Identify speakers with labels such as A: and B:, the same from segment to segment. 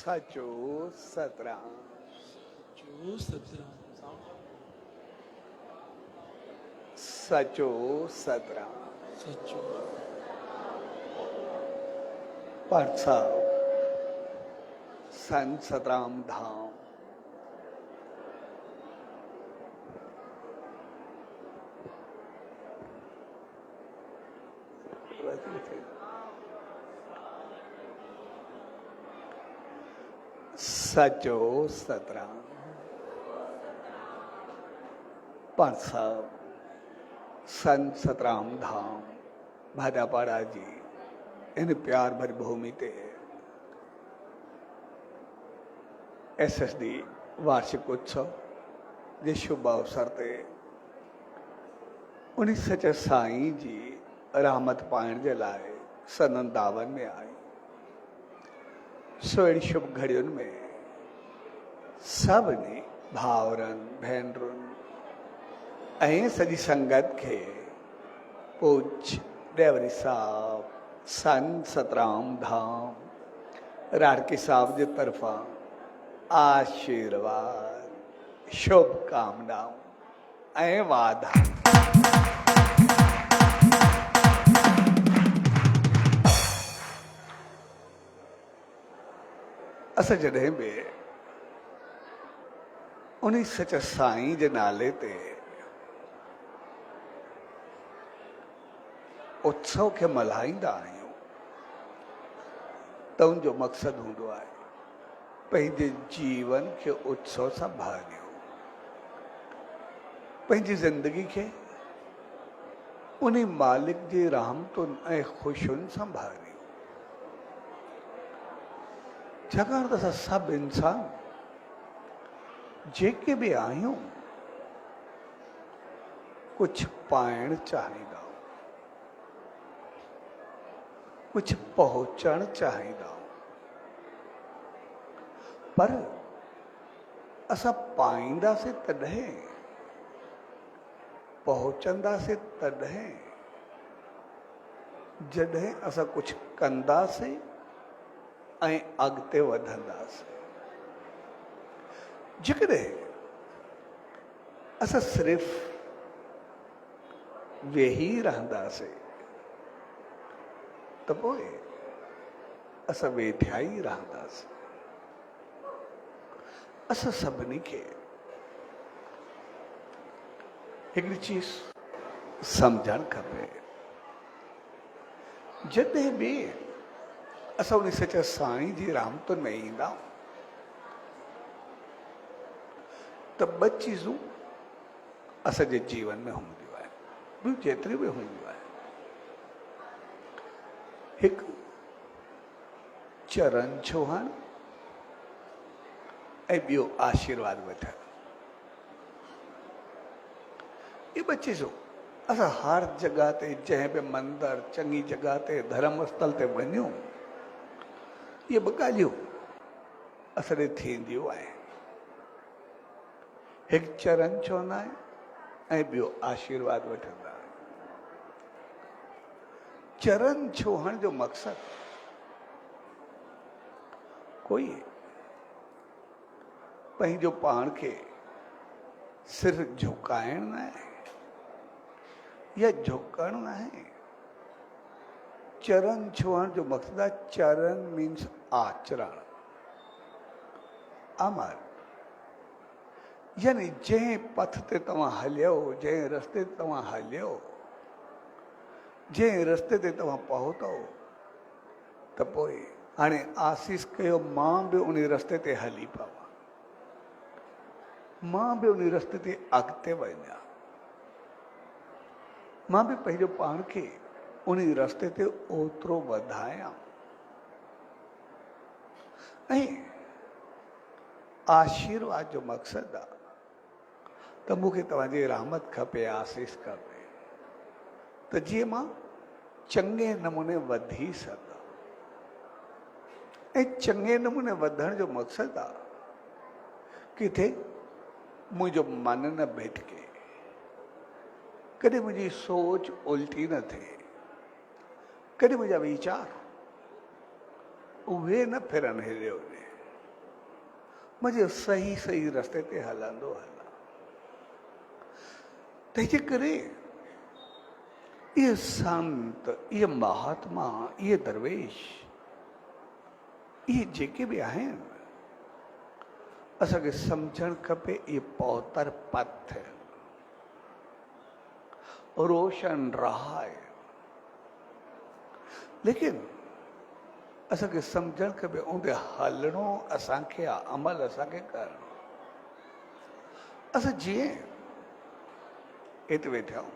A: सचो सतराम।
B: जो सतराम
A: सचो सतराम।
B: सचो
A: परसा संत सतराम धाम। सचो सतराम। परसा संत सतराम धाम भादापाड़ा जी इन प्यार भरी भूमि ते SSD वार्षिक उत्सव जे शुभ अवसर ते उन्हीं सच साईं जी रहमत पाइण जे लाइ सनन दावन में आई। सो अहिड़ी शुभ घड़ियुनि में सभिनी भाउरनि भेनरुनि ऐं सॼी संगत खे पूज्य डेवरी साहब संत सतराम धाम राड़की साहब जे तरफ़ां आशीर्वाद शुभकामनाऊं ऐं वाधा। असां जॾहिं बि उन्हीं सच साईं जे नाले ते उत्सव खे मल्हाईंदा आहियूं त उनजो मक़सदु हूंदो आहे पंहिंजे जीवन खे उत्सव सां भरियो, पंहिंजी ज़िंदगी खे उन्हीं मालिक जी रहमतुनि ऐं ख़ुशियुनि सां भरियो। छाकाणि त असां सभु इंसान जेके बि आहियूं कुझु पाइणु चाहींदा, कुछ पहुंचण चाहींदा, पर असां पाईंदासीं तॾहिं, पहुचंदासीं तॾहिं जॾहिं असां कुछ कंदासीं ऐं अॻिते वधंदासीं। जेकॾहिं असां सिर्फ़ वेही रहंदासीं त पोइ असां वेठिया ई रहंदासीं। असां सभिनी खे हिकिड़ी चीज़ सम्झणु खपे, जॾहिं बि असां उन सच साईं जी रहमतुनि में ईंदा त ॿ चीज़ूं असांजे जीवन में हूंदियूं आहिनि, ॿियूं जेतिरियूं बि हूंदियूं आहिनि। हिकु चरण छुहण ऐं ॿियो आशीर्वाद वठण। ये ॿ चीज़ूं असां हर जॻह ते जंहिं बि मंदरु चङी जॻह ते धर्म स्थल ते वञूं, ये ॿ ॻाल्हियूं असां ॾे थींदियूं आहिनि। हिकु चरण छुहंदा आहियूं ऐं ॿियो आशीर्वाद वठंदा आहियूं। चरण छुहण जो मक़सदु कोई पंहिंजो पाण खे सिर्फ़ झुकाइण न आहे या झुकण न आहे। चरण छुहण जो मक़सदु आहे, चरण मीन्स आचरण, अमल, यानी जंहिं पथ ते तव्हां हलियो, जंहिं रस्ते ते तव्हां हलियो, जंहिं रस्ते ते तव्हां पहुतो त पोइ हाणे आसीस कयो मां बि उन रस्ते ते हली पवां, मां बि उन रस्ते ते अॻिते वञा, मां बि पंहिंजो पाण खे उन रस्ते ते ओतिरो वधायां। ऐं आशीर्वाद जो मक़सदु आहे त मूंखे तव्हांजी रहमत खपे, आसीस खपे, त जीअं मां चङे नमूने वधी सघां। ऐं चङे नमूने वधण जो मक़सदु आहे किथे मुंहिंजो मन न भिटके, कॾहिं मुंहिंजी सोच उल्टी न थिए, कॾहिं मुंहिंजा वीचार उहे न फिरनि हेॾे होॾे, मुझे सही सही रस्ते ते हलंदो हलां। तंहिंजे करे ये संत, ये महात्मा, ये दरवेश, ये जेके भी आहिनि, असांखे सम्झणु खपे ये पौतर पथ है, रोशन राह है। लेकिन असांखे सम्झणु खपे उनते हलणो असांखे आहे, अमल असांखे करणो। असां जीअं हिते वेठा आहियूं,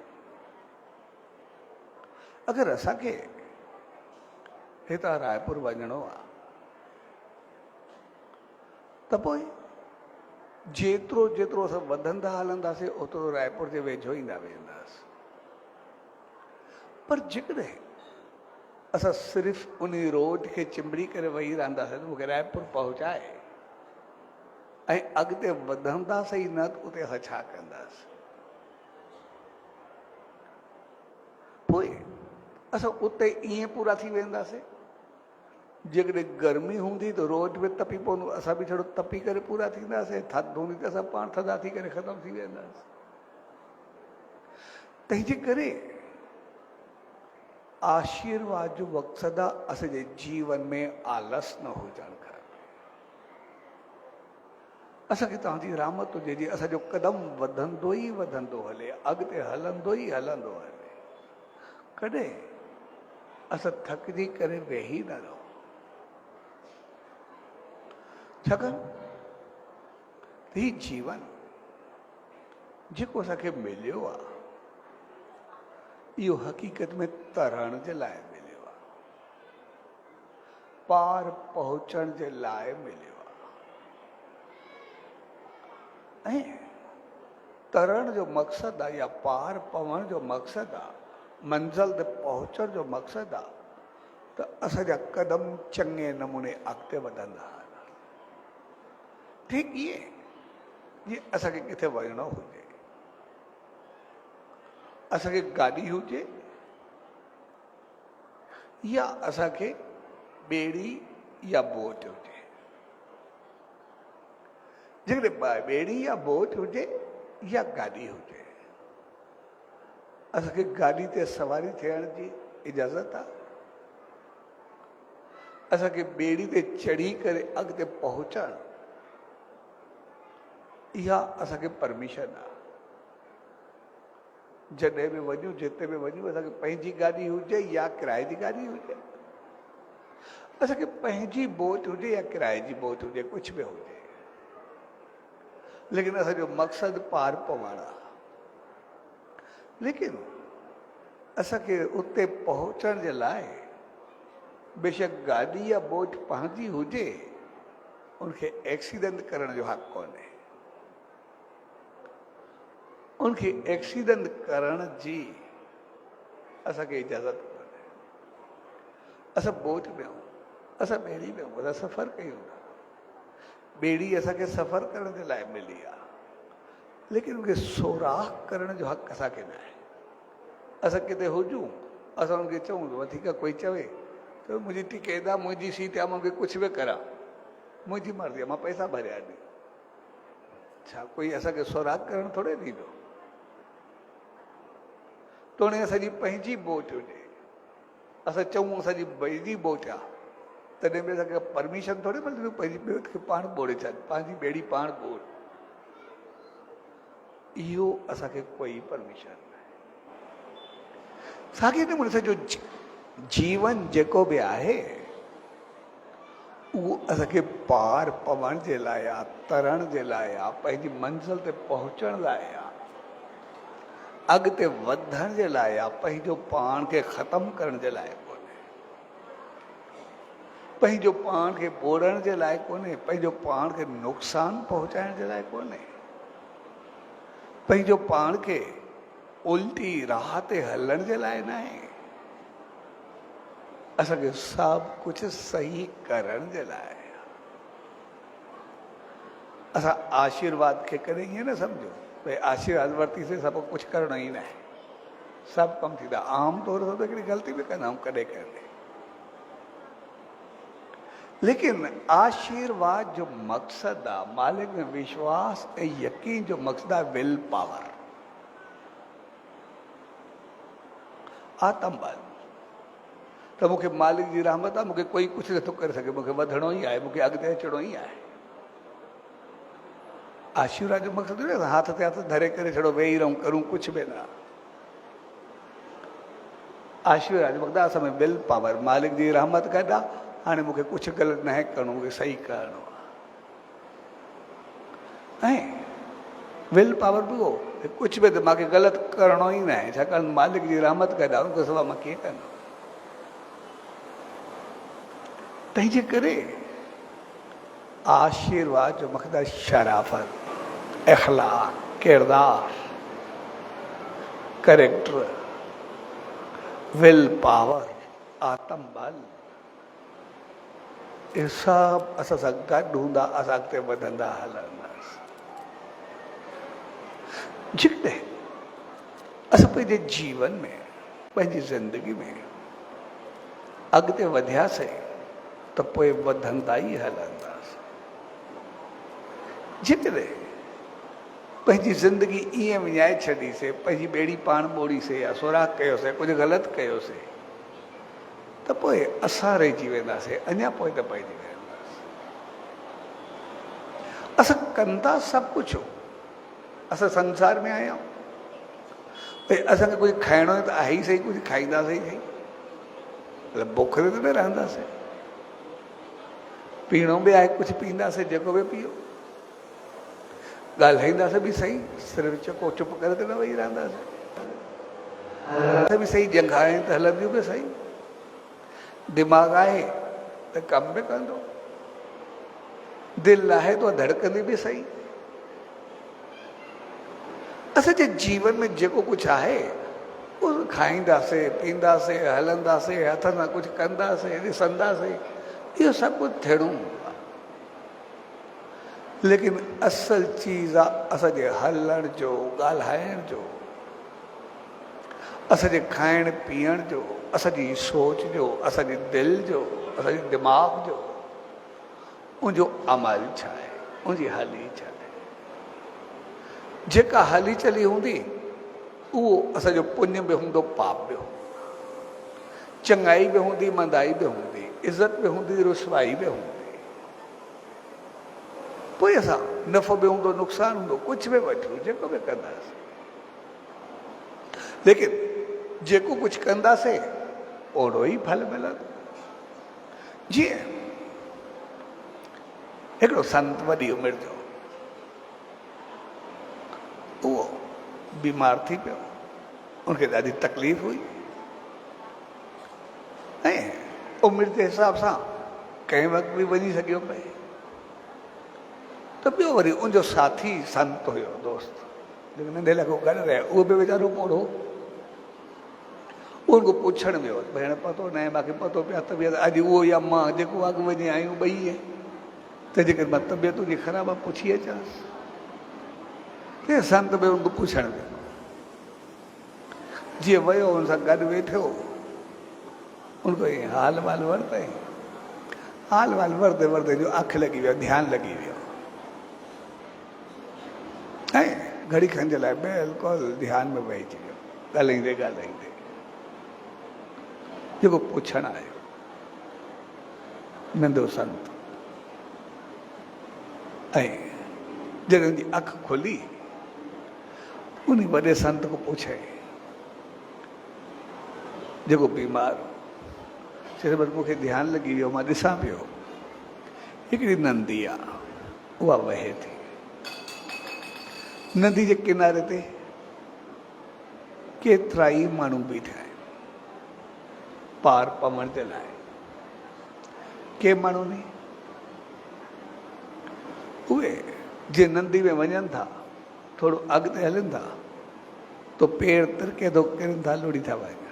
A: अगरि असांखे हितां रायपुर वञिणो आहे त पोइ जेतिरो जेतिरो असां वधंदा हलंदासीं ओतिरो रायपुर जे वेझो ईंदा वेंदासीं। पर जेकॾहिं असां सिर्फ़ु उन रोड खे चिंबड़ी करे वेही रहंदासीं त मूंखे रायपुर पहुचाए, ऐं अॻिते वधंदासीं न त उते असां छा कंदासीं? पोइ असां उते ईअं पूरा थी वेंदासीं। जेकॾहिं गर्मी हूंदी त रोड में तपी पवंदो, असां बि थोरो तपी करे पूरा थींदासीं। थधि हूंदी त असां पाण थधा थी करे ख़तमु थी वेंदासीं। तंहिंजे करे आशीर्वाद जो मक़सदु आहे असांजे जीवन में आलस न हुजणु खपे। असांखे तव्हांजी रहमत हुजे जी असांजो कदम वधंदो ई वधंदो हले, अॻिते हलंदो ई हलंदो हले। कॾहिं असां थकिजी करे वेही न रहूं। छाकाणि ही जीवन जेको असांखे मिलियो आहे, इहो हक़ीक़त में तरण जे लाइ मिलियो आहे, पार पहुचण जे लाइ मिलियो आहे। ऐं तरण जो मक़सदु आहे या पार पवण जो मक़सदु आहे, मंज़िल ते पहुचण जो मक़सदु आहे त असांजा कदम चङे नमूने अॻिते वधंदा। ठीकु ईअं जीअं असांखे किथे वञिणो हुजे, असांखे गाॾी हुजे या असांखे ॿेड़ी या बोट हुजे। जेकॾहिं ॿेड़ी या बोट हुजे या गाॾी हुजे, असांखे गाॾी ते सवारी थियण जी इजाज़त आहे। असांखे ॿेड़ी ते चढ़ी करे अॻिते पहुचण इहा असांखे परमिशन आहे। जॾहिं बि वञूं, जिते बि वञूं, असांखे पंहिंजी गाॾी हुजे या किराए जी गाॾी हुजे, असांखे पंहिंजी बोट हुजे या किराए जी बोट हुजे, कुझु बि हुजे, लेकिन असांजो मक़सदु पार पवण आहे। लेकिन असांखे उते पहुचण जे लाइ बेशक गाॾी या बोट पंहिंजी हुजे, उनखे एक्सीडेंट करण जो हक़ कोन्हे। उनखे एक्सीडेंट करण जी असांखे इजाज़त कोन्हे। असां बोट में आहियूं, असां ॿेड़ी में आहियूं, असां सफ़र कयूं था। ॿेड़ी असांखे सफ़र करण जे लाइ मिली आहे, लेकिन उनखे सोराख़ करण जो हक़ असांखे न आहे। असां किथे हुजूं, असां उनखे चऊं, वधीक कोई चवे त मुंहिंजी टिकेट आहे, मुंहिंजी सीट आहे, मूंखे कुझु बि करां, मुंहिंजी मर्ज़ी आहे, मां पैसा भरिया ॾियूं। छा कोई असांखे सोराख़ करणु थोरे ॾींदो? तोड़े असांजी पंहिंजी बोट हुजे, असां चऊं असांजी पंहिंजी बोट आहे, तॾहिं बि असांखे परमिशन थोरे मिलंदी पंहिंजी बोट खे पाण ॿोड़े छॾ, पंहिंजी ॿेड़ी पाण ॿोड़। इहो असांखे कोई परमिशन न आहे। साॻे नमूने असांजो जीवन जेको बि आहे उहो असांखे पार पवण जे लाइ आहे, तरण जे लाइ आहे, पंहिंजी मंज़िल ते पहुचण लाइ आहे, अॻिते वधण जे लाइ आहे, पंहिंजो पाण खे ख़तमु करण जे लाइ कोन्हे, पंहिंजो पाण खे ॿोड़ण जे लाइ कोन्हे, पंहिंजो पाण खे नुक़सानु पहुचाइण जे लाइ कोन्हे, पंहिंजो पाण खे उल्टी राह ते हलण जे लाइ न आहे। असांखे सभु कुझु सही करण जे लाइ आहे। असां आशीर्वाद खे कॾहिं ईअं न सम्झो भई आशीर्वाद वरितीसीं सभु कुझु करणो ई न आहे, सभु कमु थींदा। आम तौर ते हिकिड़ी ग़लती बि कंदा आहियूं कॾहिं कॾहिं, लेकिन आशीर्वाद जो मकसद आ, मालिक में विश्वास ऐं यकीन जो मकसद आ, विल पावर, आत्म बल। तो मूंखे मालिक जी रहमत आहे, मूंखे कोई कुछ नथो करे सघे, मूंखे वधणो ई आहे, मूंखे अॻिते अचणो ई आहे। आशीर्वाद जो मकसद न हाथ ते हथ धरे करे छड़ो वेही रहूं करूं कुछ भी ना। आशीर्वाद जो मकसद असां में विल पावर, मालिक जी रहमत गॾु आहे। हाणे मूंखे कुझु ग़लति न आहे करिणो, मूंखे सही करिणो आहे। ऐं विल पावर बि हो, कुझु बि त मूंखे ग़लति करिणो ई न आहे, छाकाणि मालिक जी रहमत गॾु आहे, उनखां सवाइ मां कीअं कंदो। तंहिंजे करे आशीर्वाद जो मक़सद आहे शराफ़त, इख़लाक़, किरदार, करेक्टर, विल पावर, आत्म बल। ये सभु असां सां गॾु हूंदा, असां अॻिते वधंदा हलंदासीं। जेकॾहिं असां पंहिंजे जीवन में, पंहिंजी ज़िंदगी में अॻिते वधियासीं त पोइ वधंदा ई हलंदासीं। जेकॾहिं पंहिंजी ज़िंदगी ईअं विञाए छॾीसीं, पंहिंजी ॿेड़ी पाण ॿोड़ीसीं या सुराग कयोसीं, कुझु ग़लति कयोसीं, त पोइ असां रहिजी वेंदासीं, अञा पोइ त पइजी वेंदासीं। असां कंदा सभु कुझु हो, असां संसार में आया आहियूं, भई असांखे कुझु खाइणो त आहे ई सही, कुझु खाईंदासीं ई सही, मतिलबु बुखरे त न रहंदासीं। पीअणो बि आहे, कुझु पीअंदासीं, जेको बि पीओ। ॻाल्हाईंदासीं बि सही, सिर्फ़ु चको चुप करे त न वेही रहंदासीं, बि सही, जंघायूं त हलंदियूं बि सही, दिमाग़ आहे त कमु बि कंदो, दिलि आहे त धड़कंदी बि सही। असांजे जीवन में जेको कुझु आहे उहो खाईंदासीं, पीअंदासीं, हलंदासीं, हथ सां कुझु कंदासीं, ॾिसंदासीं, इहो सभु कुझु थियणो आहे। लेकिन असल चीज़ आहे असांजे हलण जो, ॻाल्हाइण जो, असांजे खाइण पीअण जो, असांजी सोच जो, असांजी दिलि जो, असांजे दिमाग़ जो, उनजो अमल छा आहे, उनजी हली छा आहे। जेका हली चली हूंदी उहो असांजो पुण्य बि हूंदो, पाप बि हूंदो, चङाई बि हूंदी, मंदाई बि हूंदी, इज़त बि हूंदी, रुसवाई बि हूंदी। पोइ असां नफ़ो बि हूंदो, नुक़सानु हूंदो, कुझु बि वठूं, जेको बि कंदासीं। लेकिन जेको कुझु कंदासीं ओड़ो ई फल मिलंदो। जीअं हिकिड़ो संत वॾी उमिरि जो, उहो बीमार थी पियो, उनखे ॾाढी तकलीफ़ हुई ऐं उमिरि जे हिसाब सां कंहिं वक़्तु बि वञी सघियो पए। त ॿियो वरी उनजो साथी संत हुयो, दोस्त, जेको नंढे लॻो गॾु रहे, उहो बि वीचारो पोड़ो, उनखां पुछण वियो, भेण पतो न आहे, मूंखे पतो पिया तबियत अॼु उहो या मां जेको अॻु वञी आहियूं ॿई आहे, त जेकर मां तबियत तुंहिंजी ख़राबु आहे पुछी अचांसि। ते संत बि उनखां पुछण वियो, जीअं वियो हुन सां गॾु वेठो, उनखां हाल वाल वरितई, हाल वाल वरते वरते जो अखि लॻी वियो, ध्यानु लॻी वियो ऐं घड़ी खण जे लाइ बिल्कुलु ध्यान में वहिजी वियो, ॻाल्हाईंदे ॻाल्हाईंदे। जेको पुछण आयो नंढो संत, ऐं जॾहिं उनजी अखि खुली, उन वॾे संत को पुछे, जेको बीमार हो, चए बसि मूंखे ध्यानु लॻी वियो, मां ॾिसां पियो हिकिड़ी नंदी आहे, उहा वहे थी, नदी जे किनारे ते केतिरा ई माण्हू बीठा आहिनि पार पवण जे लाइ। के माण्हू ने उहे जे नंदी में वञनि था, थोरो अॻिते हलनि था तो पेर तिरके थो किरनि था, लुड़ी था वञनि।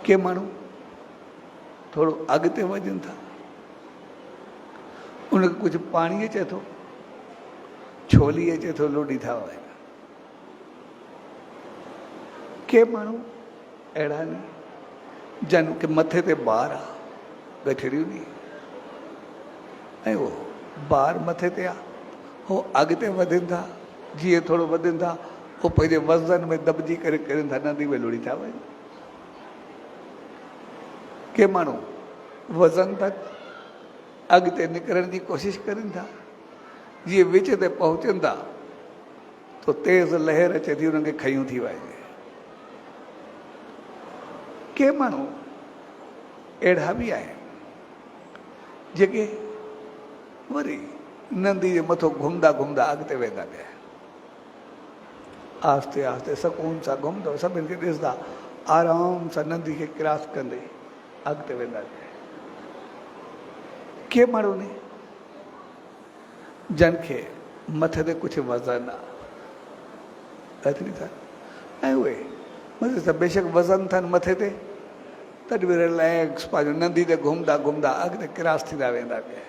A: के माण्हू थोरो अॻिते वञनि था, उनखे कुझु पाणी अचे थो, छोली अचे थो, लुड़ी था वञनि। के माण्हू अहिड़ा आहिनि जन के मथे ते ॿार आहे, गठड़ियूं नी ऐं वो बार मथे ते आ हो अॻिते वधनि था जीअं थोरो वधनि था वो पंहिंजे वज़न में दॿिजी करे करनि था नदी में लुड़ी था वञनि के माण्हू वज़न तक अॻिते निकिरण जी कोशिशि करनि था जीअं विच ते पहुचनि था तो तेज़ लहर अचे थी उन्हनि खे खयूं थी वञे के माण्हू अहिड़ा बि आहिनि जेके वरी नंदी जे मथो घुमंदा घुमंदा अॻिते वेंदा पिया आस्ते आस्ते सुकून सां घुमंदो सभिनि खे ॾिसंदा आराम सां नंदी खे क्रॉस कंदे अॻिते वेंदा पिया के माण्हू ने जन खे मथे ते कुझु वज़न आहे ऐं उहे मथे त बेशक वज़न अथनि मथे ते तॾहिं बि रिलैक्स पंहिंजो नंदी ते घुमंदा घुमंदा अॻिते क्रॉस थींदा वेंदा पिया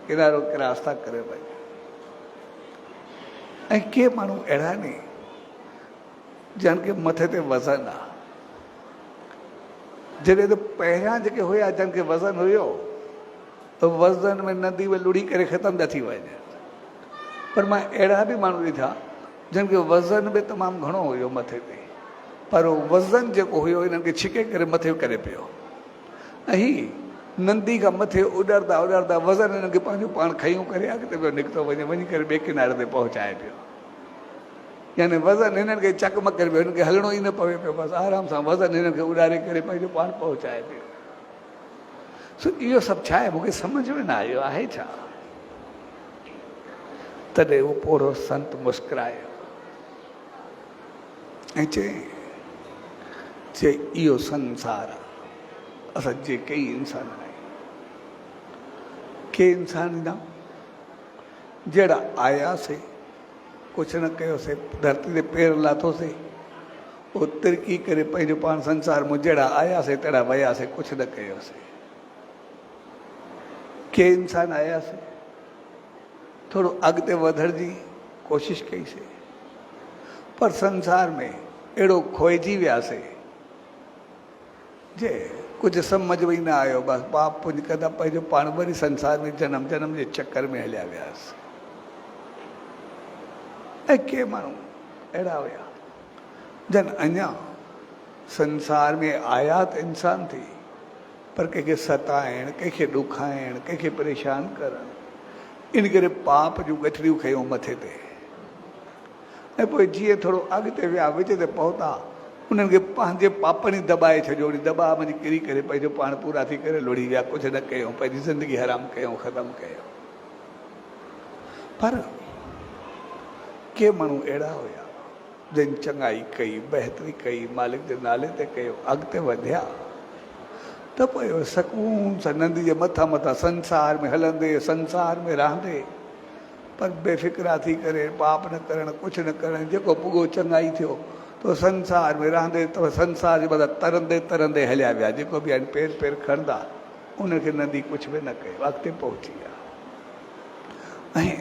A: किनारो क्रॉस था करे पई ऐं के माण्हू अहिड़ा नी जन खे मथे ते वज़न आहे जॾहिं त पहिरियां जेके हुया जन खे वज़न हुयो त वज़न में नदी में लुड़ी करे ख़तमु था थी वञे पर मां अहिड़ा बि माण्हू ॾिठा जिन खे वज़न बि तमामु घणो हुयो मथे ते पर वज़न जेको हुयो हिननि खे छिके करे मथे करे पियो ऐं हीअ नंदी खां मथे उॾरंदा उॾरंदा वज़न हिननि खे पंहिंजो पाण खयूं करे अॻिते पियो निकितो वञे वञी करे ॿिए किनारे ते पहुचाए पियो यानी वज़न हिननि खे चकमक करे पियो हिननि खे हलणो ई न पवे पियो बसि आराम सां वज़न हिननि खे उॾारे करे पंहिंजो पाण पहुचाए पियो सो इहो सभु छा आहे मूंखे सम्झ में न आयो आहे छा तॾहिं उहो पोड़ो संत मुस्कुरायो ऐं चई इहो संसार आहे असां जेके ई इंसान आहियूं के इंसान ईंदा जहिड़ा आयासीं कुझु न कयोसीं धरती ते पेर लाथोसीं पोइ तिरकी करे पंहिंजो पाण संसार में जहिड़ा आयासीं तहिड़ा वियासीं कुझु न कयोसीं के इंसान आयासीं थोरो अॻिते वधण जी कोशिशि कईसीं पर संसार में अहिड़ो खोइजी वियासीं जे कुझु सम्झ में ई न आयो बसि पाप पुञ कंदा पंहिंजो पाण वरी संसार में जनम जनम जे चकर में हलिया वियासीं ऐं के माण्हू अहिड़ा हुया जन अञा संसार में आयात इंसान थी पर कंहिंखे सताइण कंहिंखे ॾुखाइण कंहिंखे परेशान करणु इन करे पाप जूं गठरियूं खयूं मथे ते ऐं पोइ जीअं थोरो अॻिते विया विच ते पहुता उन्हनि खे पंहिंजे पापनि दॿाए छॾियो वरी दॿा वञी किरी करे पंहिंजो पाण पूरा थी करे लुड़ी विया कुझु न कयूं पंहिंजी ज़िंदगी हराम कयूं ख़तमु कयूं पर के माण्हू अहिड़ा हुया जिन चङाई कई बहितरी कई मालिक जे नाले ते कयो अॻिते वधिया त पोइ सुकून सां नंदी जे मथां मथां संसार में हलंदे संसार में रहंदे पर बेफ़िक्रा थी करे पाप न करणु कुझु न करणु जेको पुॻो चङाई थियो तो संसार में रहंदे तो संसार जे मथां तरंदे तरंदे हलिया विया जेको बि आहिनि पेर पेर खणंदा उनखे नंदी कुझु बि न कयो अॻिते पहुची विया ऐं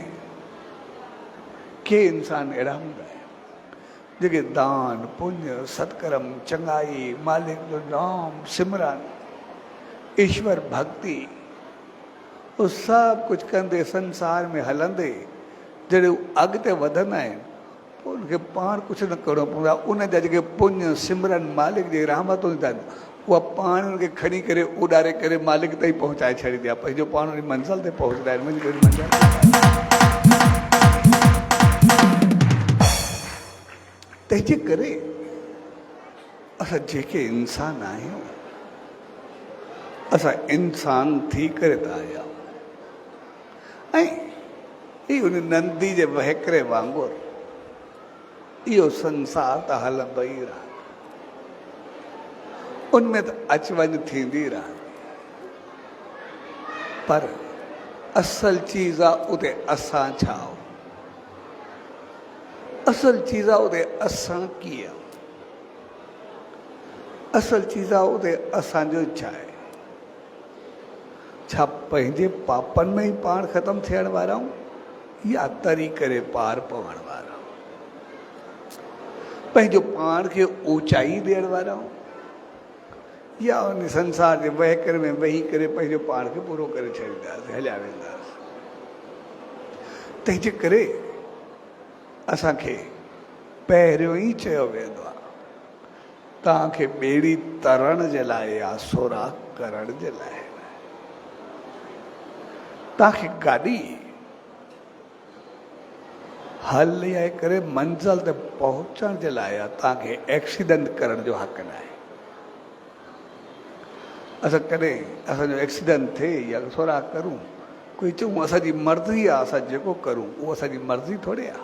A: के इंसान अहिड़ा हूंदा आहिनि जेके दान पुण्य सत्कर्म चङाई मालिक जो नाम सिमरन ईश्वर भक्ति उहो सभु कुझु कंदे संसार में हलंदे जॾहिं अॻिते वधंदा आहिनि पोइ उनखे पाण कुझु न करिणो पवंदो आहे उन जा जेके पुण्य सिमरन मालिक जी रहमतूं आहिनि उहा पाण उनखे खणी करे उॾारे करे मालिक ताईं पहुचाए छॾींदी आहे पंहिंजो पाण उन मंज़िल ते पहुचंदा आहिनि मुंहिंजी मंज़िल तंहिंजे करे असां जेके इंसान आहियूं असां इंसान थी करे था आया ऐं इहो उन नंदी जे वहिकरे वांगुरु इहो संसार त हलंदो ई रहंदो उनमें त अच वञ थींदी रहंदी पर असल चीज़ आहे उते असां छा असल चीज़ आहे उते असां कीअं असल चीज़ आहे उते असांजो छा आहे छा पंहिंजे पापनि में ई पाण ख़तमु थियण वारा आहियूं या तरी करे पार पवण वारा पंहिंजो पाण खे ऊचाई ॾियण वारा आहियूं या उन संसार जे वहकर में वेही करे पंहिंजो पाण खे पूरो करे छॾींदासीं, हलिया वेंदासीं। तंहिंजे करे असांखे पहिरियों ई चयो वेंदो आहे तव्हांखे ॿेड़ी तरण जे लाइ या सोराख करण जे लाइ, तव्हांखे गाॾी हलाए करे मंज़िल ते पहुचण जे लाइ तव्हांखे एक्सीडेंट करण जो हक़ न आहे। असां कॾहिं असांजो एक्सीडेंट थिए या सोराख करूं, कोई चऊं असांजी मर्ज़ी आहे, असां जेको करूं उहो असांजी मर्ज़ी थोरी आहे,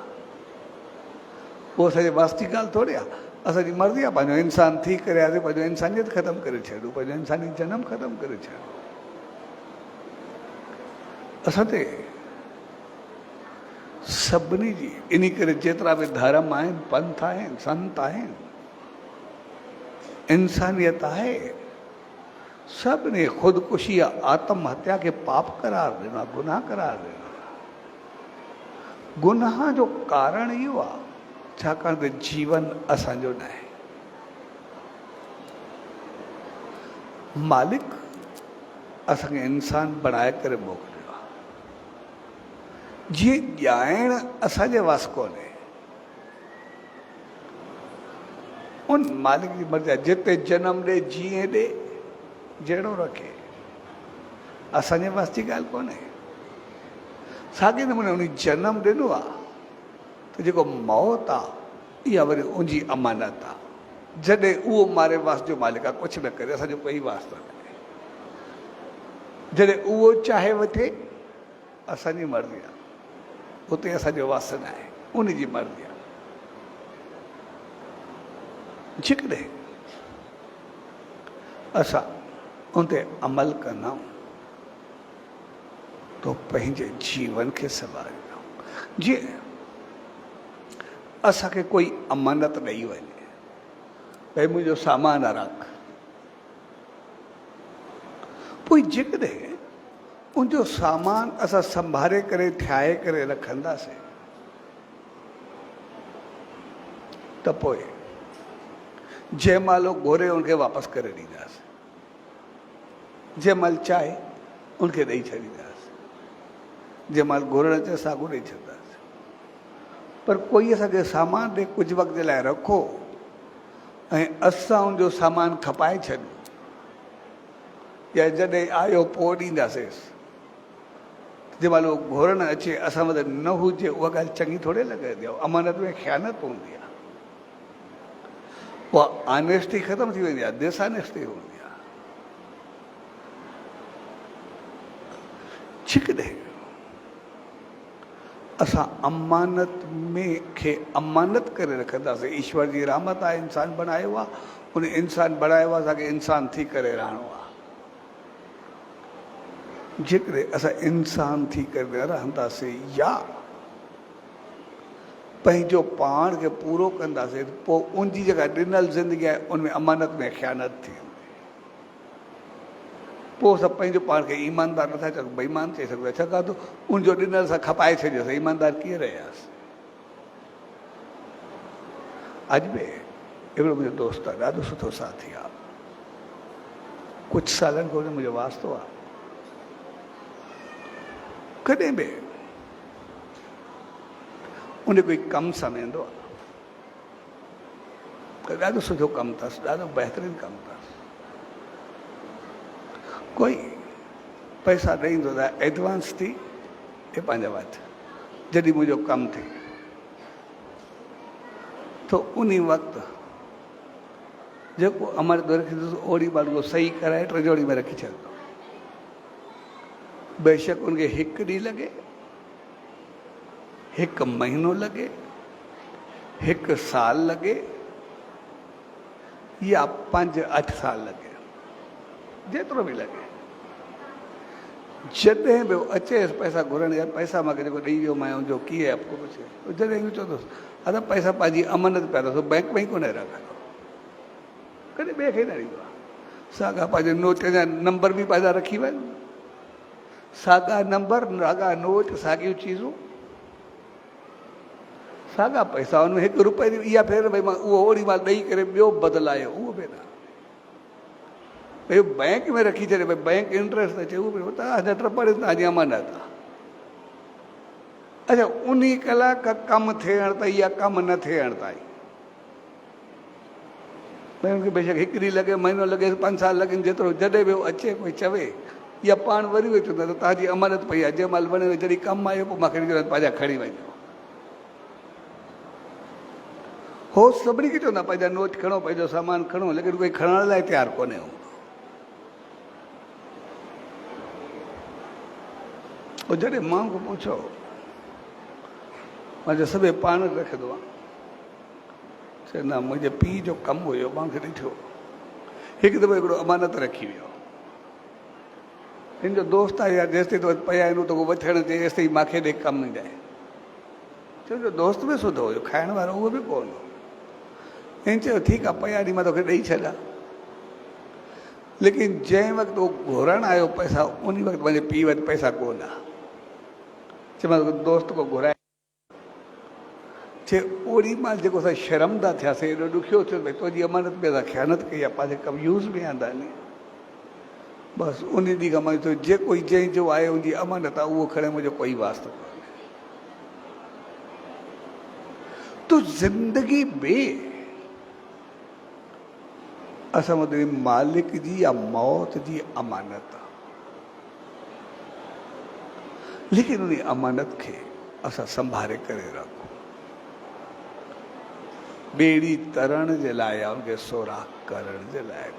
A: उहो असांजे वास जी ॻाल्हि थोरी आहे। असांजी मर्ज़ी आहे पंहिंजो इंसान थी करे आहे पंहिंजो इंसानियत ख़तमु करे छॾियूं, पंहिंजो इंसानी जनम ख़तमु करे छॾियूं। असां ते सभिनी जी इन करे जेतिरा बि धर्म आहिनि, पंथ आहिनि, संत आहिनि, इंसानियत आहे, सभिनी ख़ुदकुशी या आत्महत्या खे पाप करार ॾिनो आहे, गुनाह करार ॾिनो आहे। गुनाह जो कारण इहो आहे छाकाणि त जीवन असांजो न आहे। मालिक असांखे इंसान बणाए करे मोकिलियो आहे, जीअं ॼाइण असांजे वास कोन्हे, उन मालिक जी मर्ज़ी आहे जिते जनम ॾे जीअं ॾे जहिड़ो रखे, असांजे वास जी ॻाल्हि कोन्हे। साॻे नमूने उन जनम ॾिनो आहे त जेको मौत आहे इहा वरी उनजी अमानत आहे, जॾहिं उहो मारे वास जो मालिक आहे, कुझु न करे, असांजो कोई वास न करे। जॾहिं उहो चाहे वठे असांजी मर्ज़ी आहे, उते असांजो वास न आहे, उनजी मर्ज़ी आहे। जेकॾहिं असां उन ते अमल कंदा तो पंहिंजे जीवन खे संभालींदा। जीअं असांखे कोई अमानत ॾेई वञे, भई मुंहिंजो सामान रख, पोइ जेकॾहिं उनजो सामान असां संभाले करे ठाहे करे रखंदासीं त पोइ जंहिं महिल घुरे उनखे वापसि करे ॾींदासीं, जंहिं महिल चाहे उनखे ॾेई छॾींदासीं, जंहिं महिल घुरण अचे साॻियो ॾेई छॾींदासीं। पर कोई असांखे सामान ॾे कुझु वक़्त जे लाइ रखो ऐं असां उनजो सामान खपाए छॾियूं या जॾहिं आयो पोइ ॾींदासीं, जंहिं महिल उहो घुरण अचे असां वटि न हुजे, उहा ॻाल्हि चङी थोरी लॻंदी आहे। अमानत में ख़यानत हूंदी आहे, उहा ऑनेस्टी ख़तमु थी वेंदी आहे, डिसऑनेस्टी हूंदी आहे। जेकॾहिं असां अमानत में खे अमानत करे रखंदासीं, ईश्वर जी रहमत आहे, इंसान बणायो आहे, उन इंसान बणायो आहे असांखे इंसान थी करे रहणो आहे। जेकॾहिं असां इंसान थी करे रहंदासीं या पंहिंजो पाण खे पूरो कंदासीं, पोइ उनजी जेका ॾिनल ज़िंदगी आहे उनमें अमानत में ख़यानत थी वेंदी। पोइ असां पंहिंजो पाण खे ईमानदार नथा चऊं, बेईमान चई सघूं, छाकाणि त उनजो ॾिनल सां खपाए छॾियोसीं, ईमानदार कीअं रहियासीं। अॼु बि हिकिड़ो मुंहिंजो दोस्त आहे, ॾाढो सुठो साथी आहे, कुझु सालनि खां मुंहिंजो वास्तो आहे। कॾहिं बि उन कोई कमु समेंदो आहे, ॾाढो सुठो कमु अथसि, ॾाढो बहितरीनु कमु अथसि, कोई पैसा ॾींदो त एडवांस थी हे पंहिंजे वटि, जॾहिं मुंहिंजो कमु थिए तो उन वक़्तु जेको अमर रखंदुसि ओड़ी महिल उहो सही कराए टिजोरी में रखी छॾंदो। बेशक उनखे हिकु ॾींहुं लॻे, हिकु महीनो लॻे, हिकु साल लॻे या 5-8 साल लॻे, जेतिरो बि लॻे। जॾहिं बि अचे पैसा घुरण, यार पैसा मूंखे जेको ॾेई वियो मां जो कीअं आहे पुछे, जॾहिं बि चवंदुसि अदा पैसा पंहिंजी अमानत पिया अथसि, बैंक में ई कोन रखंदो, कॾहिं ॿिए खे न ॾींदो आहे। साॻा पंहिंजे नोट जा नंबर बि पंहिंजा रखी वञ, साॻा नंबर, साॻा नोट, साॻियूं चीज़ूं, साॻा पैसा, हुनमें 1 रुपए जी इहा फेर भई मां उहो ओड़ी महिल ॾेई करे ॿियो बदिलायो, उहो बि न। भाई बैंक में रखी छे, भाई बैंक इंटरेस्ट अचे उहो बि हुतां अञा टपड़े तव्हांजी अमानत आहे। अच्छा, उन कलाक कम थियण ताईं या कम न थियण ताईं भई हुनखे बेशक हिकु ॾींहुं लॻे, महीनो लॻे, 5 साल लॻनि, जेतिरो जॾहिं बि अचे कोई चवे या पाण वरी बि चवंदा त तव्हांजी अमानत पई आहे, जंहिं महिल वञे जॾहिं कमु आयो पोइ मूंखे पंहिंजा खणी वञो। हो सभिनी खे चवंदा पंहिंजा नोट खणो, पंहिंजो सामान खणो, लेकिन कोई खणण लाइ तयारु कोन्हे हूंदो। जॾहिं मां खां पुछो, मां जो सभु पाण रखंदो आहे, चए न मुंहिंजे पीउ जो कमु हुयो, मूंखे ॾिठो हिकु दफ़ो हिकिड़ो अमानत रखी वियो, हिन जो दोस्त आहे यार, जेसिताईं तो पिया आहिनि त उहो वठण जे जेसिताईं मूंखे ॾे कमु न ॾिए। छो दोस्त बि सुठो हुयो, खाइण वारो उहो बि कोन हो। हिन चयो ठीकु आहे, पिया ॾींहुं मां तोखे ॾेई छॾां। लेकिन जंहिं वक़्तु उहो घुरण आयो पैसा, उन वक़्तु मुंहिंजे पीउ वटि पैसा कोन आहे। चए मां दोस्त को घुराए, चए ओड़ी महिल जेको असां शर्मदा थियासीं, एॾो ॾुखियो थियो भई तुंहिंजी अमानत में असां ख़यानत कई आहे, पंहिंजे कमु यूज़ में आंदा नी। बसि उन ॾींहुं खां मां चयो जेको जंहिंजो आहे उनजी अमानत आहे उहो खणे, मुंहिंजो कोई वास्तो कोन्हे। तो ज़िंदगी में असां वटि मालिक जी या मौत जी अमानत आहे, लेकिन उन अमानत खे असां संभाले करे रखूं। ॿेड़ी तरण जे लाइ आहे, उनखे सोराख करण जे लाइ।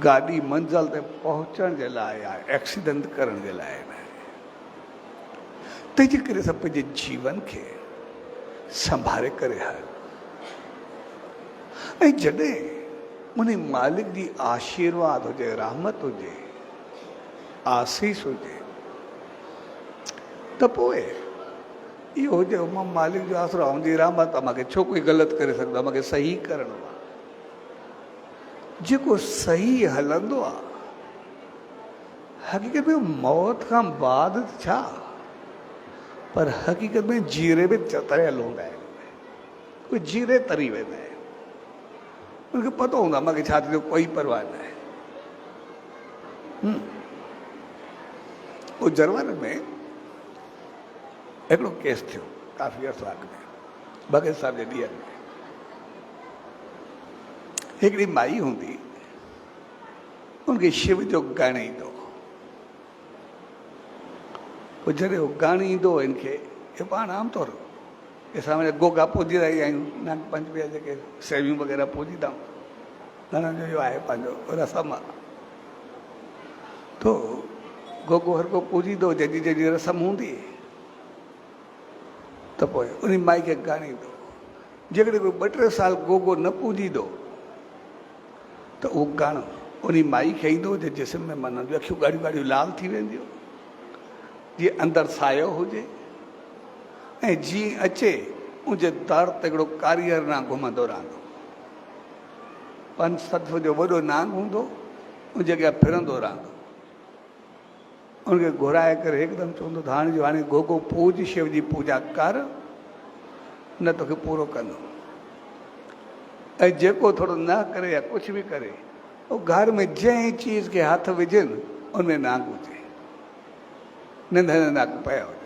A: गाॾी मंज़िल ते पहुचण जे लाइ आहे, एक्सीडेंट करण जे लाइ न आहे। तंहिंजे करे असां पंहिंजे जीवन खे संभाले करे हल। ऐं जॾहिं उन मालिक जी आशीर्वाद हुजे, रहमत हुजे, आसीस हुजे, त पोइ इहो हुजे मां मालिक जो आसरो आहे, हुनजी रहमत आहे, मूंखे छो कोई ग़लति करे सघंदो आहे, मूंखे सही करिणो आहे। जेको सही हलंदो आहे, हक़ीक़त में मौत खां बाद छा, पर हक़ीक़त में जीरे बि तरियल हूंदा आहिनि, कोई जीरे तरी वेंदा आहिनि, उनखे पतो हूंदो आहे मूंखे छा थींदो, कोई परवाह न आहे। उहो जर्मन में हिकिड़ो केस थियो काफ़ी अर्सो अॻु में, भगत साहिब जे ॾींहंनि में। हिकिड़ी माई हूंदी, उनखे शिव जो ॻाइणु ईंदो। पोइ जॾहिं उहो ॻाइणु ईंदो हिनखे, हे पाण आमतौर असां वटि गोगा पूॼी रहिया आहियूं, नाग पंचमी जेके सेवियूं वग़ैरह पूॼींदा आहियूं, घणनि जो इहो आहे पंहिंजो रस्म आहे। तो गोगो हर को पूॼींदो, जंहिंजी जंहिंजी रस्म हूंदी, त पोइ उन माई खे ॻाणींदो। जेकॾहिं कोई 2-3 साल गोगो न पूॼींदो त उहो गानो उन माई खे ईंदो, जे जिस्म में माना अखियूं ॻाढ़ियूं ॻाढ़ियूं लाल थी वेंदियूं, जीअं अंदरि सायो हुजे, ऐं जीअं अचे उनजे दर ते हिकिड़ो कारीगर नांग घुमंदो रहंदो। 5-7 फुट जो वॾो नांग हूंदो, उन जॻह फिरंदो रहंदो। उनखे घुराए करे हिकदमि चवंदो त हाणे गोगो पूज, शिव जी पूजा कर, न तोखे पूरो कंदो। ऐं जेको थोरो न करे या कुझु बि करे, उहो घर में जंहिं चीज़ खे हथ विझनि उनमें नांग हुजे, नंढा नांग पिया हुजनि।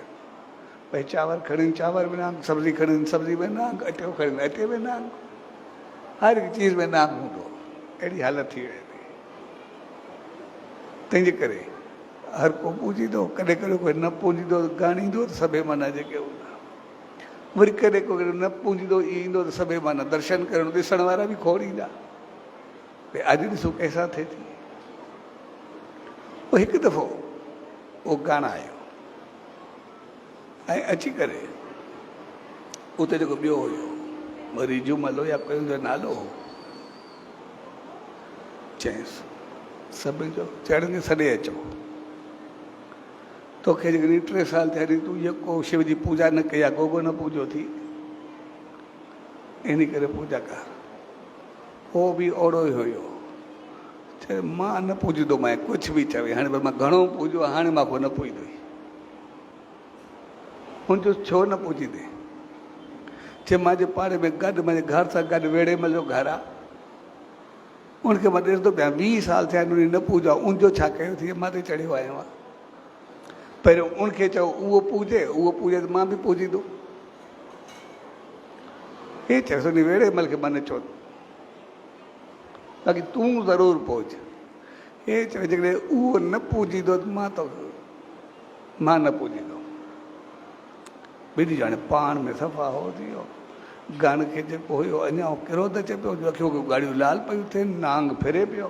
A: भई चांवर खणनि चांवर में नांग, सब्जी खणनि सब्जी में नांग, अटो खणनि अटे में नांग, हर हिकु चीज़ में नांग हूंदो। अहिड़ी हालत थी वेंदी। तंहिंजे करे हर को पूॼींदो, कॾहिं कॾहिं कोई न पूॼींदो ॻाणींदो त सभई माना जेके हूंदा, वरी कॾहिं कोई न पूॼींदो ईंदो त सभई माना दर्शन करण ॾिसण वारा बि खोड़ींदा, भई अॼु ॾिसो कंहिंसां थिए थी। पोइ हिकु दफ़ो उहो ॻाणायो ऐं अची करे उते जेको ॿियो हुयो, वरी जुमल या कोई हुनजो नालो हो, चयईंसि सभिनी जो चढ़नि सॾे अचो, तोखे जेकॾहिं 3 साल थिया तूं जेको शिव जी पूजा न कई आहे, गोगो न पूॼो थी, इन करे पूजा कर। उहो बि ओड़ो ई हुयो, चए मां न पूॼंदो मां, कुझु बि चवे, हाणे मां घणो पूॼो, हाणे मां को न पूॼंदो। हुनजो छो न पूॼींदे? चए मुंहिंजे पाड़े में गॾु, मुंहिंजे घर सां गॾु वेड़े मल जो घर आहे, उनखे मां ॾिसंदो पिया 20 साल थिया आहिनि उन न पूॼा उनजो छा कयो थी मां ते चढ़ियो आहियां मां पहिरियों उनखे चओ उहो पूॼे त मां बि पूॼींदो हे चयोसि उन वेड़े मल खे मां न चयो बाक़ी तूं ज़रूरु पूॼ हे चयो जेकॾहिं उहो न पूॼींदो त मां न पूॼींदो ॿिनी ॼणे पाण में सफ़ा हो थी वियो गण खे जेको हुयो अञा किरो त अचे पियो अखियूं ॻाढ़ियूं लाल पियूं थियनि नांग फिरे पियो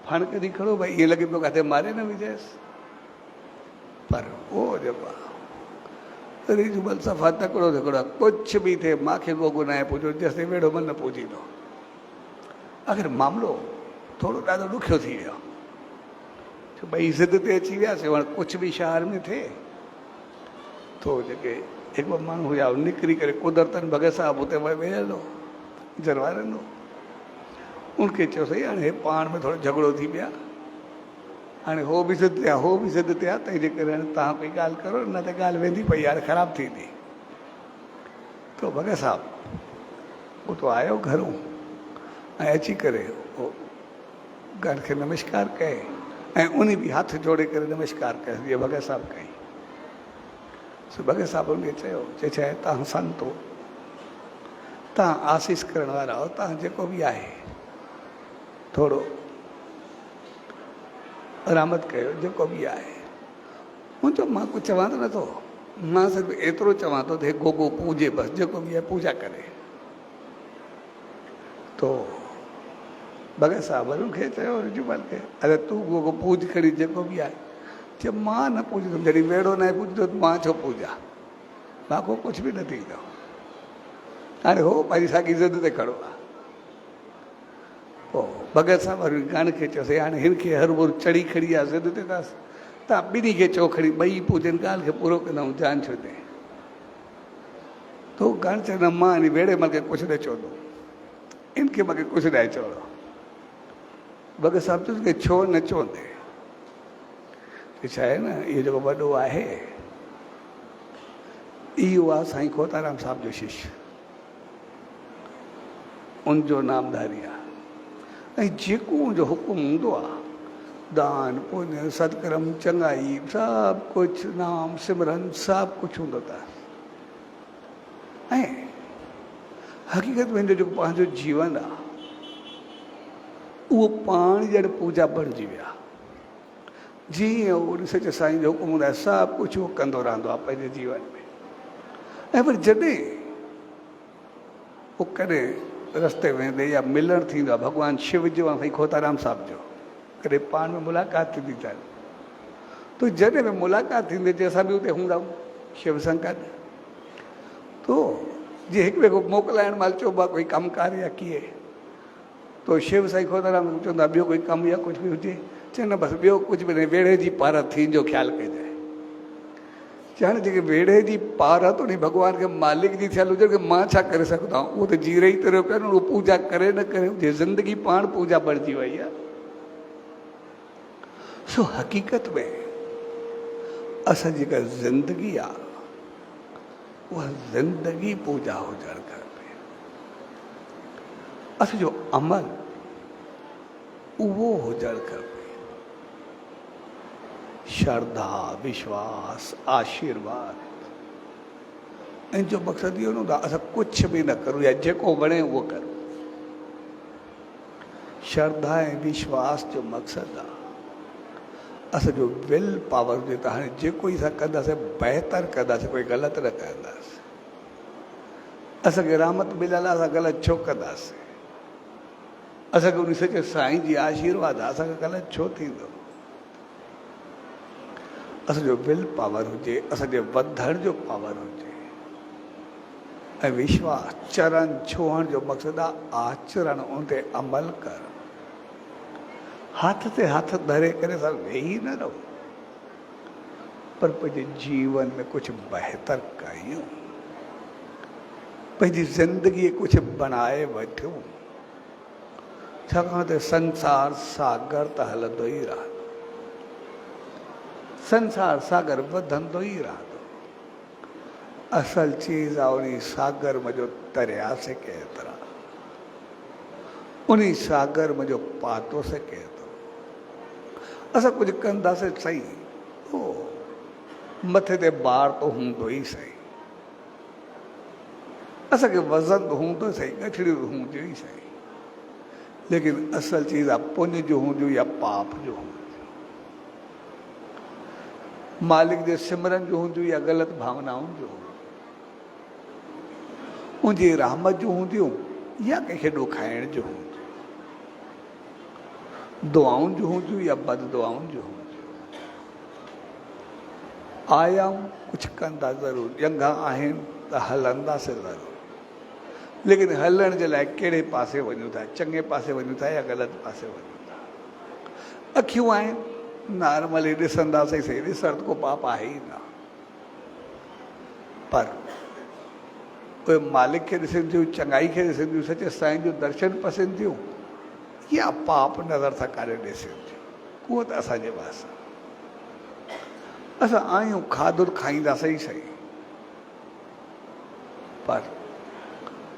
A: फण कढी खड़ो भई ईअं लॻे पियो किथे मारे न विझेसि पर उहो जेको आहे रिजमल सफ़ा तकिड़ो तकिड़ो कुझु बि थिए मूंखे गोगो न आहे पुछो जेसिताईं वेड़ो मन न पूॼींदो आख़िर मामिलो थोरो ॾाढो ॾुखियो थी वियो छो ॿई ज़िद ते अची वियासीं हाणे कुझु बि शहर में थिए तो जेके हिकु ॿ माण्हू हुया निकिरी करे कुदरतनि भगत साहिब हुते वेहंदो जरवारंदो उनखे चयो सही हाणे हे पाण में थोरो झगड़ो थी पिया हाणे हो बि ज़िद थिया हो बि ज़िद थिया तंहिंजे करे हाणे तव्हां कोई ॻाल्हि करो न त ॻाल्हि वेंदी पई हाणे ख़राबु थींदी तो भगत साहिबु उहो तो आयो घरों ऐं अची करे उहो गण खे नमस्कार कए ऐं उन बि हथ जोड़े करे नमस्कार कयो जीअं भगत साहिबु कई सो भगत साहिबु उनखे चयो छा आहे तव्हां संत हो तव्हां आसीस करण वारा हो तव्हां जेको बि आहे थोरो रहमत कयो जेको बि आहे मुंहिंजो मां कुझु चवां त नथो मां सिर्फ़ु एतिरो चवां थो त हे गोगो पूॼे बसि जेको बि आहे पूॼा करे तो भगत साहिब खे चयो रिजूमल खे अरे तूं गोगो पूॼ खणी जेको बि आहे चयो मां न पूॼंदुमि जॾहिं वेड़ो न आहे पूॼंदो त मां छो पूॼा मां को कुझु बि न थींदो हाणे हो पंहिंजी साॻी ज़िद ते खड़ो आहे पोइ भगत साहिब वरी गण खे चयोसीं हाणे हिन खे हर भुर चढ़ी खड़ी आहे ज़िद ते अथसि तव्हां ॿिन्ही खे चओ खणी ॿई पूॼनि ॻाल्हि खे पूरो कंदुमि जान छो ॾे तो गण चयो न मां हिन वेड़े मूंखे कुझु न चवंदो इनखे मूंखे कुझु न आहे चवणो भगत साहिब चयोसि की छो न चवंदे छा आहे न इहो जेको वॾो आहे इहो आहे साईं खोताराम साहिब जो शिष्य उनजो नामधारी आहे ऐं जेको उनजो हुकुम हूंदो आहे दान पुण्य सत्कर्म चङाई सभु कुझु नाम सिमरन सभु कुझु हूंदो अथसि ऐं हक़ीक़त में हिनजो जेको पंहिंजो जीवन आहे उहो पाण ॼण पूॼा बणिजी विया जीअं उहो ॾिसे साईं जो हुकुम हूंदो आहे सभु कुझु उहो कंदो रहंदो आहे पंहिंजे जीवन में ऐं वरी जॾहिं उहो कॾहिं रस्ते वेंदे या मिलणु थींदो आहे भॻवानु शिव जो ऐं साईं खोताराम साहिब जो कॾहिं पाण में मुलाक़ात थींदी अथनि तो जॾहिं बि मुलाक़ात थींदी अचे असां बि उते हूंदा आहियूं शिव सां गॾु तो जीअं हिकु ॿिए खे मोकिलाइण महिल चइबो आहे कोई कमुकार या कीअं तो शिव साईं खोताराम चवंदा ॿियो कोई कमु या कुझु बि हुजे चए न बसि ॿियो कुझु बि न वेड़े जी पारत थींजो ख़्यालु कजांइ हाणे जेके वेड़े जी पारत उन भॻवान खे मालिक जी थियल हुजे की मां छा करे सघंदो आहियां उहो त जीरे ई तरियो पियो न उहो पूॼा करे न करे हुजे ज़िंदगी पाण पूॼा बणिजी वई आहे सो हक़ीक़त में असांजी जेका ज़िंदगी आहे उहा ज़िंदगी पूॼा हुजणु खपे असांजो अमल उहो हुजणु खपे श्रद्धा विश्वास आशीर्वाद इन जो मक़सदु इहो न हूंदो आहे असां कुझु बि न करूं या जेको वणे उहो करूं श्रद्धा ऐं विश्वास जो मक़सदु आहे असांजो विल पावर हुजे त हाणे जेको ई असां कंदासीं बहितर कंदासीं कोई ग़लति न कंदासीं असांखे रहमत मिलियल आहे असां ग़लति छो कंदासीं असांखे उन सचे साईं जी आशीर्वाद आहे असांखे ग़लति छो थींदो असांजो विल पावर हुजे असांजे वधण जो पावर हुजे ऐं विश्वास चरण छुहण जो मक़सदु आहे आचरण उन ते अमल कर हथ ते हथ धरे करे असां वेही न रहो पर पंहिंजे जीवन में कुझु बहितर कयूं पंहिंजी ज़िंदगी कुझु बणाए वठूं छाकाणि त संसार सागर त हलंदो ई रहंदो संसार सागर वधंदो ई रहंदो असल चीज़ आहे उन सागर में जो तरियासीं केतिरा उन सागर में जो पातो सके तो असां कुछ कंदासीं सही, ओ मथे ते बार तो हूंदो ई सही, असांखे वज़न हूंदो सही, गठड़ियूं हूंदियूं ई सही, लेकिन असल चीज़ आहे पुण्य जो हूंदियूं या पाप जो हूंदियूं, मालिक जे सिमरन जो हूंदियूं या ग़लति भावनाउनि जो हूंदियूं, उनजी रहमत जो हूंदियूं या कंहिंखे ॾोखाइण जो हूंदियूं, दुआउनि जो हूंदियूं या बददुआउनि जो हूंदियूं। आयाऊं कुझु कंदा ज़रूरु, ॼंघा आहिनि त हलंदासीं ज़रूरु, लेकिन हलण जे लाइ कहिड़े पासे वञूं था, चङे पासे वञूं था या ग़लति पासे वञूं था। अखियूं आहिनि, नॉर्मली ॾिसंदासीं सही, ॾिसण को पाप आहे ई न, पर उहे मालिक खे ॾिसनि थियूं, चङाई खे ॾिसनि थियूं, सचे साईं जो दर्शन पसंदि थियूं या पाप नज़र सां करे ॾिसनि थियूं, उहो त असांजे पास आहे। असां आहियूं, खाधो खाईंदासीं सही, पर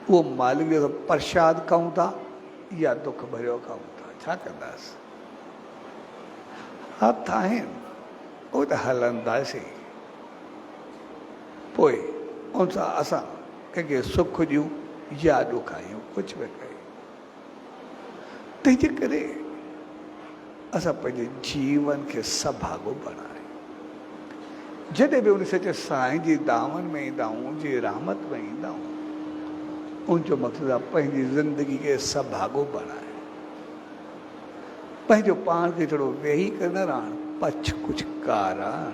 A: उहो मालिक जो प्रसाद खाऊं था या दुख भरियो खाऊं था, छा कंदासीं? हथ आहिनि, उहो त हलंदासीं, पोइ उन सां असां कंहिंखे सुख ॾियूं या ॾुखायूं, कुझु बि कयूं। तंहिंजे करे असां पंहिंजे जीवन खे सभाॻो बणायूं। जॾहिं बि उन सचे साईं जी दामन में ईंदा आहियूं, उनजी रहमत में ईंदा आहियूं, उनजो मक़सदु आहे पंहिंजी ज़िंदगी खे सभाॻो बणाए, पंहिंजो पाण खे थोरो वेही करे न रहण, पछ कुझु कारण।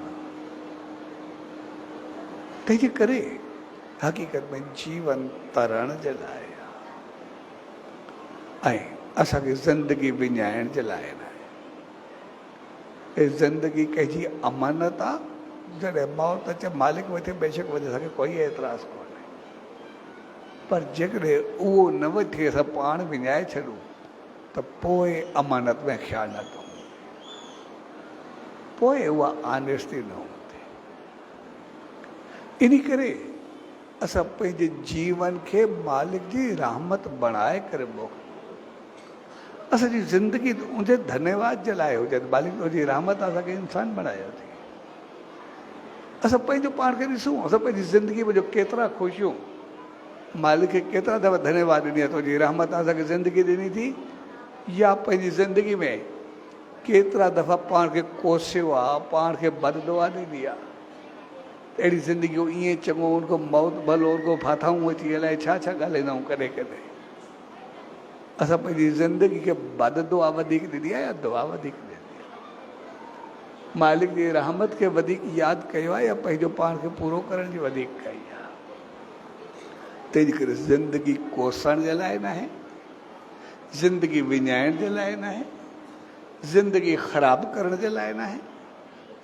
A: तंहिंजे करे हक़ीक़त में जीवन तरण जे लाइ आहे, ऐं असांखे ज़िंदगी विञाइण जे लाइ न आहे। ज़िंदगी कंहिंजी अमानत आहे, जॾहिं मौत अचे मालिक वठे बेशक वठे, असांखे कोई एतिराज़ कोन्हे, पर जेकॾहिं उहो न वठी असां पाण विञाए छॾूं त पोइ अमानत में ख़्यालु न कयूं, पोइ उहा ऑनेस्टी न हूंदी। इन करे असां पंहिंजे जीवन खे मालिक जी रहमत बणाए करे मोकिलियूं। असांजी ज़िंदगी उनजे धन्यवाद जे लाइ हुजे, मालिक जी रहमत असांखे इंसान बणायो थी। असां पंहिंजो पाण खे ॾिसूं, असां पंहिंजी ज़िंदगी में जो केतिरा ख़ुशियूं, मालिक खे केतिरा दफ़ा धन्यवाद ॾिनी आहे, तुंहिंजी रहमत असांखे ज़िंदगी ॾिनी थी, या पंहिंजी ज़िंदगी में केतिरा दफ़ा पाण खे कोसियो आहे, पाण खे बददुआ ॾिनी आहे। अहिड़ी ज़िंदगियूं ईअं चङो, उनखां मौत भलो, उनखां फाथाऊं अची अलाए छा छा ॻाल्हाईंदा आहियूं कॾहिं कॾहिं। असां पंहिंजी ज़िंदगी खे बददुआ वधीक ॾिनी आहे या दुआ वधीक ॾिनी आहे? मालिक जी रहमत खे वधीक यादि कयो आहे या पंहिंजो पाण खे पूरो करण जी वधीक कई आहे? तंहिंजे करे ज़िंदगी कोसण जे लाइ न आहे, ज़िंदगी विञाइण जे लाइ न आहे, ज़िंदगी ख़राबु करण जे लाइ न आहे,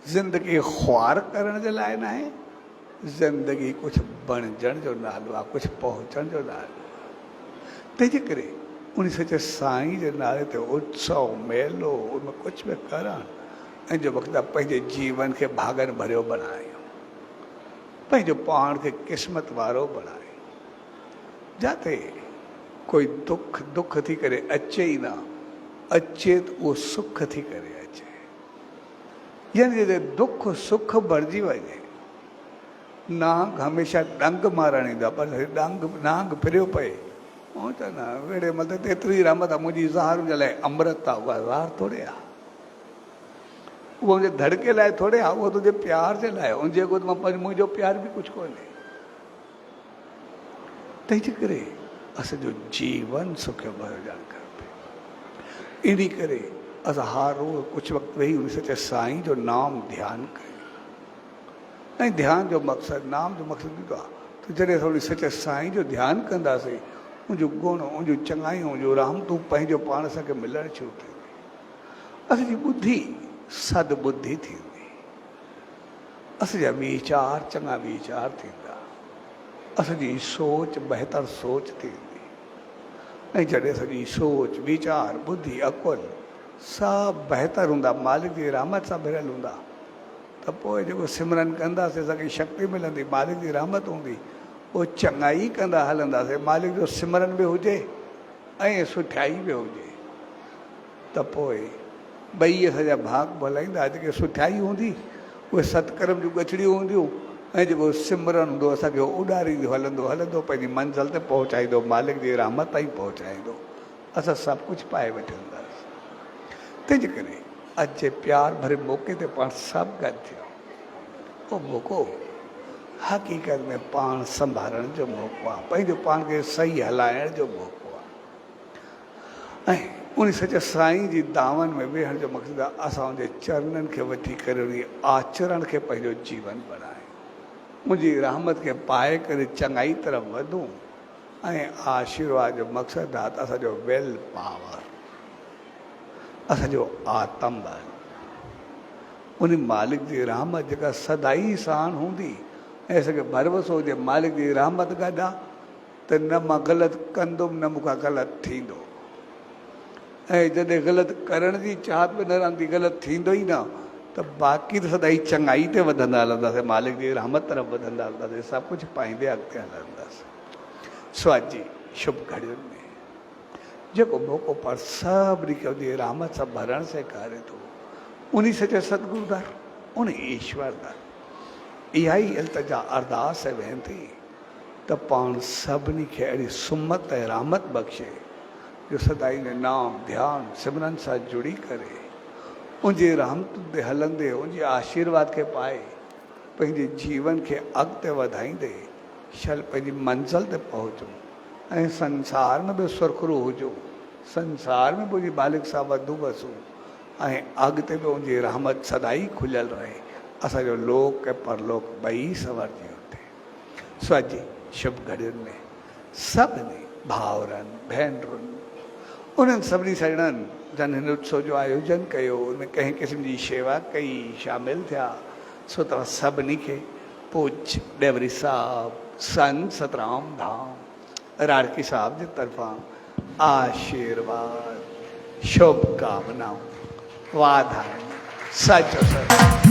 A: ज़िंदगी ख़्वार करण जे लाइ न आहे, ज़िंदगी कुझु बणजण जो नालो आहे, कुझु पहुचण जो नालो आहे। तंहिंजे करे उन सचे साईं जे नाले ते उत्सव मेलो, उनमें कुझु बि करणु, ऐं जो मक़सदु आहे पंहिंजे जीवन खे भागनि भरियो बणायूं, पंहिंजो पाण खे क़िस्मत वारो बणायूं, जिते कोई दुख थी करे अचे ई न, अचे त उहो सुख थी करे अचे। यानी जिते दुख सुख भरिजी वञे। नांग हमेशह डंग मारण ईंदो आहे, पर नांग फिरियो पए, ऐं त न वेड़े मतिलबु एतिरी रहमत आहे, मुंहिंजी ज़ार जे लाइ अमृत आहे, उहा ज़ार थोरे आहे, उहो मुंहिंजे धड़के लाइ थोरे आहे, उहो तुंहिंजे प्यार जे लाइ, उन जेको त मां मुंहिंजो प्यार बि कुझु कोन्हे। तंहिंजे करे असांजो जीवन सुखियो भरियो ॼाण खपे। इन करे असां हर रोज़ कुझु वक़्तु वेही उन सचे साईं जो नाम ध्यानु कयूं। ऐं ध्यान जो मक़सदु, नाम जो मक़सदु ईंदो आहे त जॾहिं असां उन सचे साईं जो ध्यानु कंदासीं, उनजो गुण, उनजूं चङायूं, उनजूं रहमतूं पंहिंजो पाण असांखे मिलणु शुरू थींदी। असांजी ॿुधी सदबुद्धि थींदी, असांजा वीचार चङा वीचार थींदा, असांजी सोच बहितर सोच थींदी। ऐं जॾहिं असांजी सोच वीचार ॿुधी अकुल सभु बहितर हूंदा, मालिक जी रहमत सां भरियल हूंदा, त पोइ जेको सिमरन कंदासीं असांखे शक्ति मिलंदी, मालिक जी रहमत हूंदी, पोइ चङाई कंदा हलंदासीं। मालिक जो सिमरन बि हुजे ऐं सुठियाई बि हुजे त पोइ ॿई असांजा भाग भलाईंदा। जेके सुठियाई हूंदी उहे सतकर्म जूं ॻचड़ियूं हूंदियूं ऐं जेको सिमरन हूंदो असांखे उॾारींदो हलंदो हलंदो पंहिंजी मंज़िल ते पहुचाईंदो, मालिक जी रहमत ताईं पहुचाईंदो। असां सभु कुझु पाए वठंदासीं। तंहिंजे करे अॼु जे प्यार भरे मौक़े ते पाण सभु गॾु थियो। उहो मौक़ो हक़ीक़त में पाण संभालण जो मौक़ो आहे, पंहिंजो पाण खे सही हलाइण जो मौक़ो आहे। ऐं उन सच साईं जी दामन में वेहण जो मक़सदु आहे असां उनजे चरणनि खे वठी करे उन आचरण खे पंहिंजो जीवन बणाए, मुंहिंजी रहमत खे पाए करे चङाई तरफ़ वधूं। ऐं आशीर्वाद जो मक़सदु आहे त असांजो विल पावर, असांजो आत्मबल, उन मालिक जी रहमत जेका सदाई साण हूंदी ऐं असांखे भरोसो हुजे मालिक जी रहमत गॾु आहे त न मां ग़लति कंदुमि न मूंखां ग़लति थींदो। ऐं जॾहिं ग़लति करण जी चाहत में न रहंदी, ग़लति थींदो ई न, त बाक़ी त सदाई चङाई ते वधंदा हलंदासीं, मालिक जी रहमत तरफ़ वधंदा हलंदासीं, सभु कुझु पाईंदे अॻिते हलंदासीं। सो अॼु जी शुभ घड़ियुनि में जेको मौक़ो पाण सभिनी खे उनजी रहमत सां भरण सेखारे थो, उन सचे सतगुरु दर, उन ईश्वर दर इहा ई इल्तिजा अरदास ऐं वेंती त पाण सभिनी खे अहिड़ी सुमत ऐं रहमत बख़्शे जो सदाई ने नाम ध्यान सिमरन सां जुड़ी करे उनजी रहमतुनि ते हलंदे उनजे आशीर्वाद खे पाए पंहिंजे जीवन खे अॻिते वधाईंदे शल पंहिंजी मंज़िल ते पहुचूं ऐं संसार में बि सुरखरू हुजूं, संसार में बि उनजी मालिक सां वधू वसूं ऐं अॻिते बि उनजी रहमत सदाई खुलियल रहे, असांजो लोक ऐं परलोक ॿई संवरजी उठे। सो अॼु शुभ घड़ियुनि में सभिनी भाउरनि भेनरुनि उन्हनि सभिनी साणनि जन हिन उत्सव जो आयोजन कयो, उनमें कंहिं क़िस्म जी शेवा कई, शामिल थिया, सो तव्हां सभिनी खे पूज्य डेवरी साहब संत सतराम धाम राड़की साहब जे तरफ़ां आशीर्वाद शुभकामनाऊं वाधायूं। सचो सच।